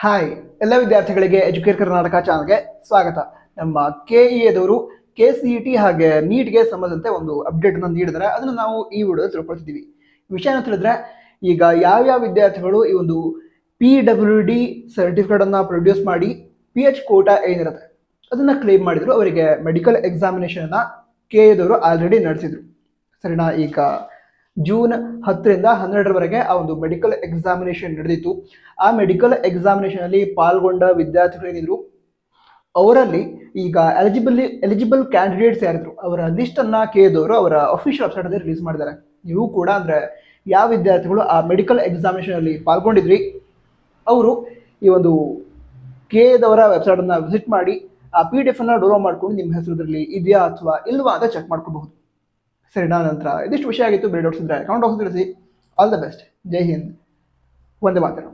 Hi ಎಲ್ಲ ವಿದ್ಯಾರ್ಥಿಗಳಿಗೆ educate Karnataka ಚಾನಲ್ಗೆ ಸ್ವಾಗತ. ನಮ್ಮ ಕೆಇಎದವರು KCET ಹಾಗೆ ನೀಟ್ಗೆ ಸಂಬಂಧಂತೆ ಒಂದು ಅಪ್ಡೇಟ್ ಅನ್ನು ನೀಡಿದರೆ ಅದನ್ನು ನಾವು ಈ ವಿಡಿಯೋದಲ್ಲಿ ತಿಳ್ಕೊಳ್ತಿದ್ದೀವಿ. ವಿಷಯ ಅಂತ ಹೇಳಿದ್ರೆ, ಈಗ ಯಾವ್ಯಾವ ವಿದ್ಯಾರ್ಥಿಗಳು ಈ ಒಂದು PWD ಸರ್ಟಿಫಿಕೇಟ್ ಅನ್ನ ಪ್ರೊಡ್ಯೂಸ್ ಮಾಡಿ PH ಕೋಟಾ ಏನಿರುತ್ತೆ ಅದನ್ನ ಕ್ಲೇಮ್ ಮಾಡಿದ್ರು, ಅವರಿಗೆ ಮೆಡಿಕಲ್ ಎಕ್ಸಾಮಿನೇಷನ್ ಅನ್ನ ಕೆಇಎದವರು ಆಲ್ರೆಡಿ ನಡೆಸಿದ್ರು. ಸರಿನಾ? ಈಗ ಜೂನ್ 10ರಿಂದ 12ರವರೆಗೆ ಆ ಒಂದು ಮೆಡಿಕಲ್ ಎಕ್ಸಾಮಿನೇಷನ್ ನಡೆದಿತ್ತು. ಆ ಮೆಡಿಕಲ್ ಎಕ್ಸಾಮಿನೇಷನ್ ಅಲ್ಲಿ ಪಾಲ್ಗೊಂಡ ವಿದ್ಯಾರ್ಥಿಗಳೇನಿದ್ರು ಅವರಲ್ಲಿ ಈಗ ಎಲಿಜಿಬಲ್ ಕ್ಯಾಂಡಿಡೇಟ್ಸ್ ಯಾರಿದ್ರು ಅವರ ಲಿಸ್ಟ್ ಅನ್ನ ಕೆಇಎದವರು ಅವರ ಅಫಿಷಿಯಲ್ ವೆಬ್ಸೈಟ್ ಅಲ್ಲಿ ರಿಲೀಸ್ ಮಾಡಿದ್ದಾರೆ. ನೀವು ಕೂಡ ಅಂದ್ರೆ ಯಾವ ವಿದ್ಯಾರ್ಥಿಗಳು ಆ ಮೆಡಿಕಲ್ ಎಕ್ಸಾಮಿನೇಷನ್ ಅಲ್ಲಿ ಪಾಲ್ಗೊಂಡಿದ್ರಿ ಅವರು ಈ ಒಂದು ಕೆಇಎದವರ ವೆಬ್ಸೈಟ್ ಅನ್ನ ವಿಸಿಟ್ ಮಾಡಿ ಆ PDF ಅನ್ನ ಡೌನ್ಲೋಡ್ ಮಾಡ್ಕೊಂಡು ನಿಮ್ಮ ಹೆಸರಲ್ಲಿ ಇದೆಯಾ ಅಥವಾ ಇಲ್ವಾ ಅಂತ ಚೆಕ್ ಮಾಡ್ಕೋಬಹುದು. ಸರಿನಾ? ನಂತರ ಇದಿಷ್ಟು ವಿಷಯ ಆಗಿತ್ತು. ಬೇರೆ ಡೌಟ್ಸ್ ಇದ್ರೆ ಕಮೆಂಟ್ ಬಾಕ್ಸ್ ತಿಳಿಸಿ. All the best. ಜೈ ಹಿಂದ್. ವಂದೇ ಮಾತರಂ.